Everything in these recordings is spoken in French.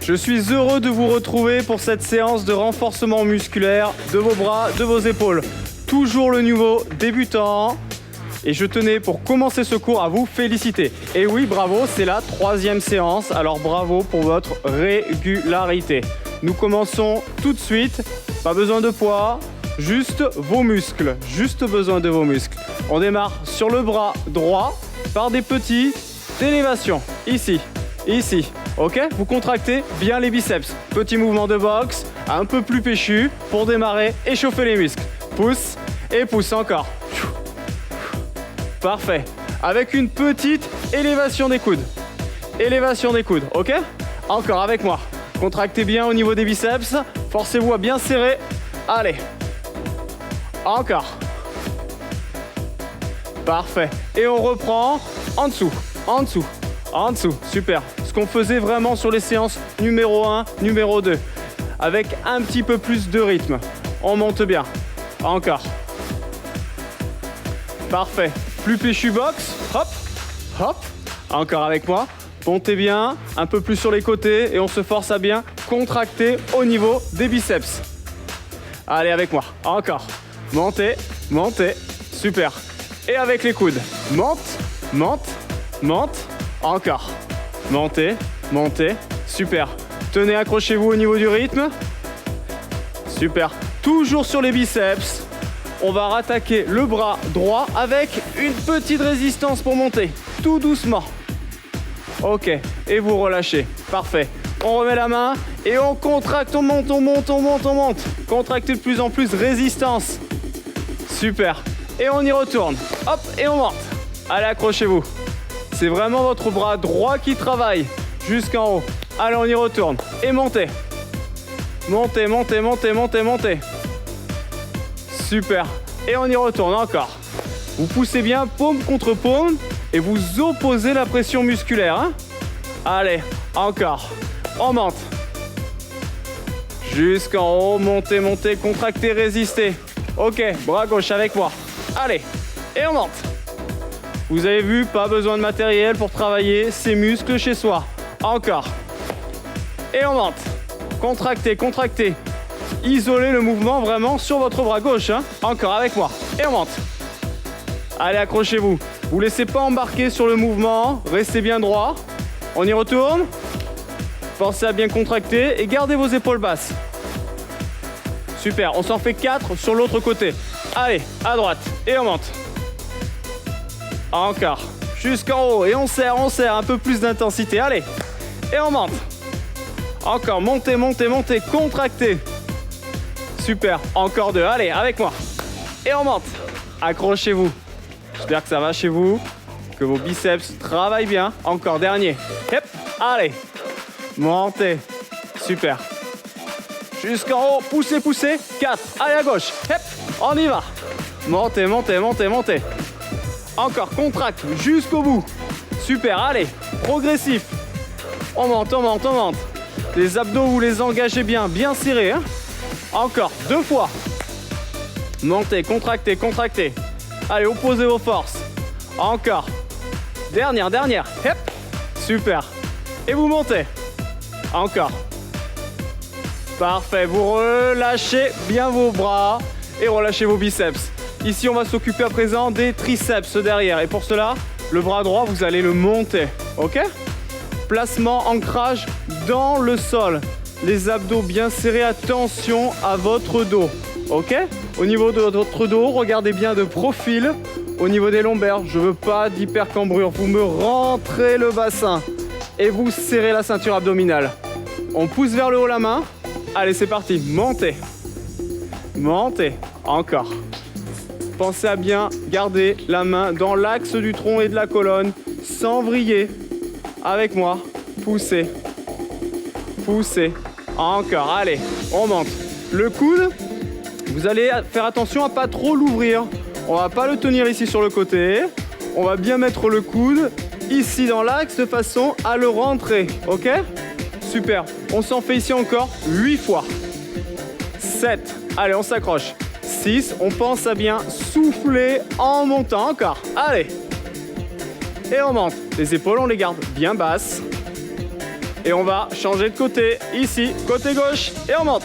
Je suis heureux de vous retrouver pour cette séance de renforcement musculaire de vos bras, de vos épaules. Toujours le niveau débutant. Et je tenais pour commencer ce cours à vous féliciter. Et oui, bravo, c'est la 3e séance. Alors bravo pour votre régularité. Nous commençons tout de suite. Pas besoin de poids, juste vos muscles. Juste besoin de vos muscles. On démarre sur le bras droit par des petites élévations. Ici, ici. Ok, vous contractez bien les biceps. Petit mouvement de boxe, un peu plus péchu pour démarrer, échauffer les muscles. Pousse et pousse encore. Parfait. Avec une petite élévation des coudes. Élévation des coudes, ok? Encore avec moi. Contractez bien au niveau des biceps. Forcez-vous à bien serrer. Allez. Encore. Parfait. Et on reprend en dessous, en dessous, en dessous. Super. Ce qu'on faisait vraiment sur les séances numéro 1, numéro 2. Avec un petit peu plus de rythme. On monte bien. Encore. Parfait. Plus péchu box. Hop, hop. Encore avec moi. Montez bien. Un peu plus sur les côtés. Et on se force à bien contracter au niveau des biceps. Allez avec moi. Encore. Montez, montez. Super. Et avec les coudes. Monte, monte, monte. Encore. Montez, montez. Super. Tenez, accrochez-vous au niveau du rythme. Super. Toujours sur les biceps. On va rattaquer le bras droit avec une petite résistance pour monter. Tout doucement. Ok. Et vous relâchez. Parfait. On remet la main et on contracte. On monte, on monte, on monte, on monte. Contractez de plus en plus. Résistance. Super. Et on y retourne. Hop, et on monte. Allez, accrochez-vous. C'est vraiment votre bras droit qui travaille jusqu'en haut. Allez, on y retourne. Et montez. Montez, montez, montez, montez, montez. Super. Et on y retourne encore. Vous poussez bien paume contre paume et vous opposez la pression musculaire. Hein? Allez, encore. On monte. Jusqu'en haut. Montez, montez, contractez, résistez. Ok, bras gauche avec moi. Allez, et on monte. Vous avez vu, pas besoin de matériel pour travailler ses muscles chez soi. Encore. Et on monte. Contractez, contractez. Isolez le mouvement vraiment sur votre bras gauche. Hein. Encore avec moi. Et on monte. Allez, accrochez-vous. Vous ne laissez pas embarquer sur le mouvement. Restez bien droit. On y retourne. Pensez à bien contracter et gardez vos épaules basses. Super, on s'en fait 4 sur l'autre côté. Allez, à droite. Et on monte. Encore. Jusqu'en haut. Et on serre, un peu plus d'intensité. Allez. Et on monte. Encore. Montez, montez, montez. Contractez. Super. Encore 2. Allez, avec moi. Et on monte. Accrochez-vous. J'espère que ça va chez vous. Que vos biceps travaillent bien. Encore. Dernier. Hop. Allez. Montez. Super. Jusqu'en haut. Poussez, poussez. 4. Allez, à gauche. Hop. On y va. Montez, montez, montez, montez. Encore, contracte jusqu'au bout. Super, allez, progressif. On monte, on monte, on monte. Les abdos, vous les engagez bien, bien serrés. Hein. Encore, 2 fois. Montez, contractez, contractez. Allez, opposez vos forces. Encore. Dernière, dernière. Hop. Super. Et vous montez. Encore. Parfait, vous relâchez bien vos bras et relâchez vos biceps. Ici, on va s'occuper à présent des triceps derrière. Et pour cela, le bras droit, vous allez le monter. Ok? Placement, ancrage dans le sol. Les abdos bien serrés. Attention à votre dos. Ok? Au niveau de votre dos, regardez bien de profil. Au niveau des lombaires, je veux pas d'hypercambrure. Vous me rentrez le bassin et vous serrez la ceinture abdominale. On pousse vers le haut la main. Allez, c'est parti. Montez. Montez. Encore. Pensez à bien garder la main dans l'axe du tronc et de la colonne, sans vriller. Avec moi, poussez. Poussez. Encore, allez, on monte. Le coude, vous allez faire attention à pas trop l'ouvrir. On va pas le tenir ici sur le côté. On va bien mettre le coude ici dans l'axe de façon à le rentrer. Ok? Super. On s'en fait ici encore 8 fois. 7. Allez, on s'accroche. 6, on pense à bien souffler en montant. Encore. Allez. Et on monte. Les épaules, on les garde bien basses. Et on va changer de côté. Ici, côté gauche. Et on monte.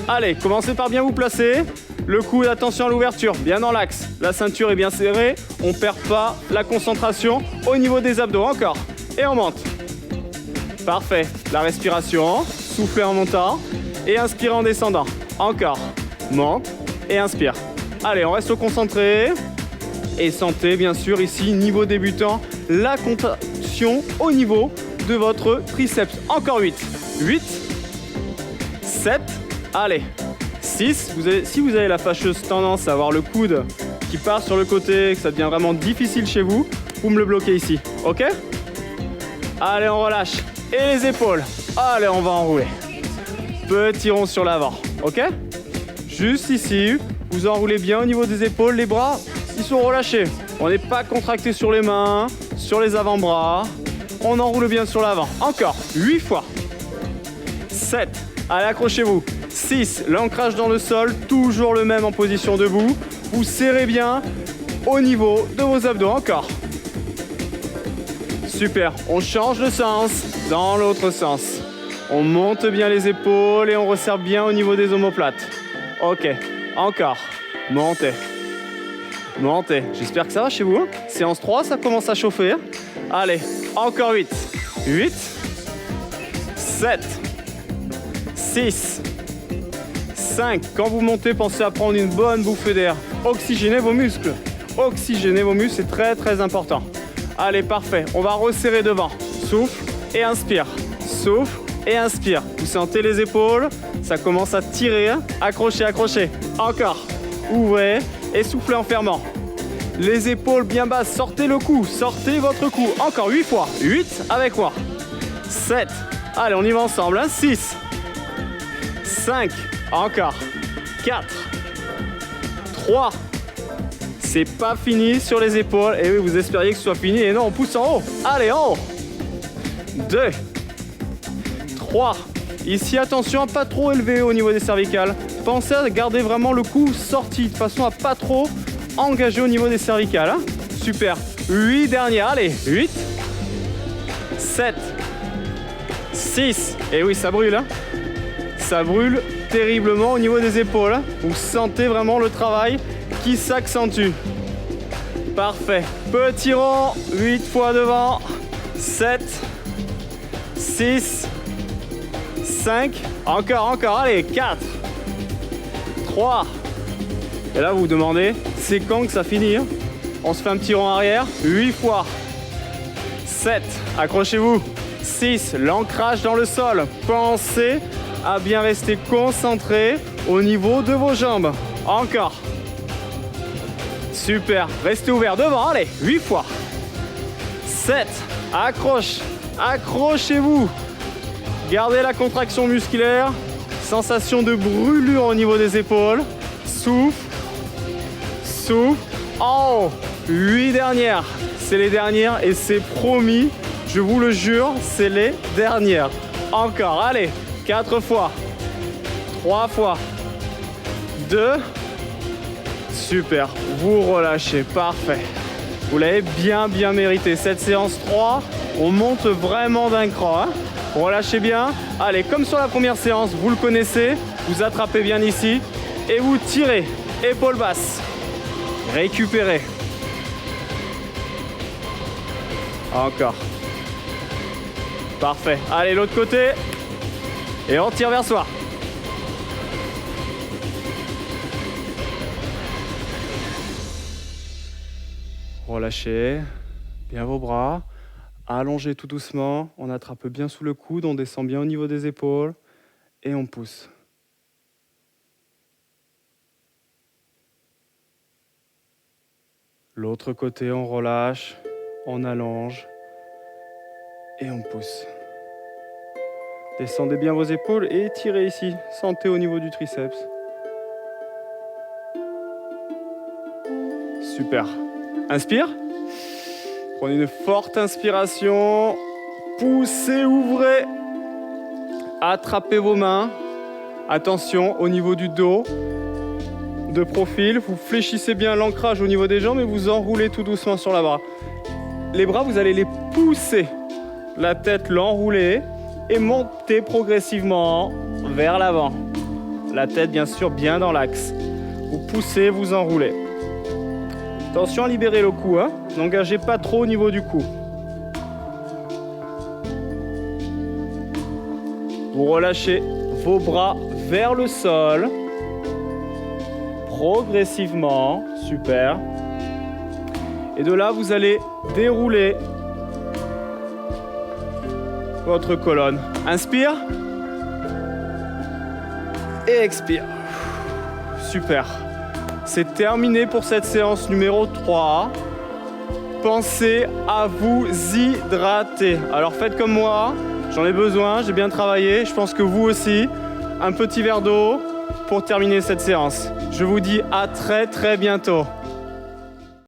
Allez, commencez par bien vous placer. Le coude, attention à l'ouverture, bien dans l'axe. La ceinture est bien serrée. On ne perd pas la concentration au niveau des abdos. Encore. Et on monte. Parfait. La respiration. Soufflez en montant. Et inspirez en descendant. Encore. Monte. Et inspire. Allez, on reste concentré. Et sentez bien sûr ici, niveau débutant, la contraction au niveau de votre triceps. Encore 8. 8. 7. Allez. 6. Si vous avez la fâcheuse tendance à avoir le coude qui part sur le côté, que ça devient vraiment difficile chez vous, vous me le bloquez ici. Ok? Allez, on relâche. Et les épaules. Allez, on va enrouler. Petit rond sur l'avant. Ok? Juste ici, vous enroulez bien au niveau des épaules. Les bras, ils sont relâchés. On n'est pas contracté sur les mains, sur les avant-bras. On enroule bien sur l'avant. Encore. 8 fois. 7. Allez, accrochez-vous. 6. L'ancrage dans le sol. Toujours le même en position debout. Vous serrez bien au niveau de vos abdos. Encore. Super. On change de sens dans l'autre sens. On monte bien les épaules et on resserre bien au niveau des omoplates. Ok. Encore. Montez. Montez. J'espère que ça va chez vous. Hein. Séance 3, ça commence à chauffer. Hein. Allez, encore 8. 8. 7. 6. 5. Quand vous montez, pensez à prendre une bonne bouffée d'air. Oxygénez vos muscles. Oxygénez vos muscles, c'est très très important. Allez, parfait. On va resserrer devant. Souffle et inspire. Souffle et inspire. Vous sentez les épaules. Ça commence à tirer. Accrochez, accrochez. Encore. Ouvrez et soufflez en fermant. Les épaules bien basses. Sortez le cou. Sortez votre cou. Encore 8 fois. 8 avec moi. 7. Allez, on y va ensemble. 6. 5. Encore. 4. 3. C'est pas fini sur les épaules. Et oui, vous espériez que ce soit fini. Et non, on pousse en haut. Allez, en haut. 2. 3. Ici, attention à pas trop élever au niveau des cervicales. Pensez à garder vraiment le cou sorti de façon à pas trop engager au niveau des cervicales. Hein. Super. 8 dernières. Allez, 8. 7. 6. Et oui, ça brûle. Hein. Ça brûle terriblement au niveau des épaules. Hein. Vous sentez vraiment le travail qui s'accentue. Parfait. Petit rond. 8 fois devant. 7. 6. 5. Encore. Allez, 4. 3. Et là, vous vous demandez, c'est quand que ça finit hein. On se fait un petit rond arrière. 8 fois. 7. Accrochez-vous. 6. L'ancrage dans le sol. Pensez à bien rester concentré au niveau de vos jambes. Encore. Super. Restez ouvert devant. Allez, 8 fois. 7. Accroche. Accrochez-vous. Gardez la contraction musculaire. Sensation de brûlure au niveau des épaules. Souffle. Souffle. En haut. 8 dernières. C'est les dernières et c'est promis. Je vous le jure, c'est les dernières. Encore. Allez. 4 fois. 3 fois. 2. Super. Vous relâchez. Parfait. Vous l'avez bien mérité. Cette séance 3, on monte vraiment d'un cran. Hein. Relâchez bien. Allez, comme sur la première séance, vous le connaissez. Vous attrapez bien ici. Et vous tirez. Épaules basses. Récupérez. Encore. Parfait. Allez, l'autre côté. Et on tire vers soi. Relâchez bien vos bras. Allongez tout doucement. On attrape bien sous le coude. On descend bien au niveau des épaules. Et on pousse. L'autre côté, on relâche. On allonge. Et on pousse. Descendez bien vos épaules et étirez ici. Sentez au niveau du triceps. Super. Inspire. Prenez une forte inspiration. Poussez, ouvrez. Attrapez vos mains. Attention au niveau du dos. De profil. Vous fléchissez bien l'ancrage au niveau des jambes et vous enroulez tout doucement sur la bras. Les bras, vous allez les pousser. La tête, l'enrouler. et montez progressivement vers l'avant. La tête, bien sûr, bien dans l'axe. Vous poussez, vous enroulez. Attention à libérer le cou, hein. N'engagez pas trop au niveau du cou. Vous relâchez vos bras vers le sol. Progressivement, super. Et de là, vous allez dérouler votre colonne. Inspire. Et expire. Super. C'est terminé pour cette séance numéro 3. Pensez à vous hydrater. Alors faites comme moi. J'en ai besoin, j'ai bien travaillé. Je pense que vous aussi. Un petit verre d'eau pour terminer cette séance. Je vous dis à très bientôt.